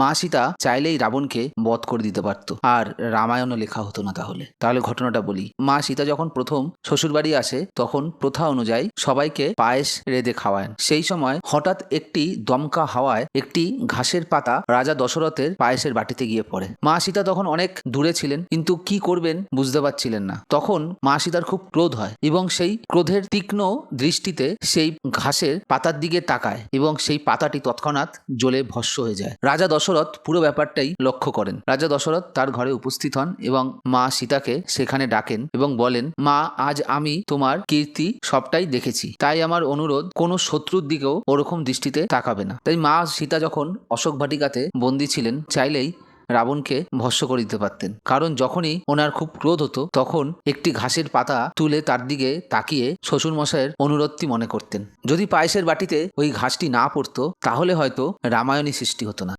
মা সীতা চাইলেই রাবণকে বধ করে দিতে পারত, আর রামায়ণও লেখা হতো না। তাহলে ঘটনাটা বলি। মা সীতা যখন প্রথম শ্বশুরবাড়ি আসে তখন প্রথা অনুযায়ী সবাইকে পায়েস রেঁধে খাওয়ান। সেই সময় হঠাৎ একটি দমকা হাওয়ায় একটি ঘাসের পাতা রাজা দশরথের পায়েসের বাটিতে গিয়ে পড়ে। মা সীতা তখন অনেক দূরে ছিলেন, কিন্তু কি করবেন বুঝতে পারছিলেন না। তখন মা সীতার খুব ক্রোধ হয় এবং সেই ক্রোধের তীক্ষ্ণ দৃষ্টিতে সেই ঘাসের পাতার দিকে তাকায় এবং সেই পাতাটি তৎক্ষণাৎ জ্বলে ভস্ম হয়ে যায়। রাজা দশরথ পুরো ব্যাপারটাই লক্ষ্য করেন। রাজা দশরথ তার ঘরে উপস্থিত হন এবং মা সীতাকে সেখানে ডাকেন এবং বলেন, মা, আজ আমি তোমার কীর্তি সবটাই দেখেছি, তাই আমার অনুরোধ কোনো শত্রুর দিকেও ওরকম দৃষ্টিতে তাকাবে না। তাই মা সীতা যখন অশোক বাটিকাতে বন্দী ছিলেন চাইলেই রাবণকে ভস্ম করে দিতে পারতেন, কারণ যখনই ওনার খুব ক্রোধ হতো তখন একটি ঘাসের পাতা তুলে তার দিকে তাকিয়ে শ্বশুরমশাইয়ের অনুরোধটি মনে করতেন। যদি পায়েসের বাটিতে ওই ঘাসটি না পড়তো তাহলে হয়তো রামায়ণই সৃষ্টি হতো না।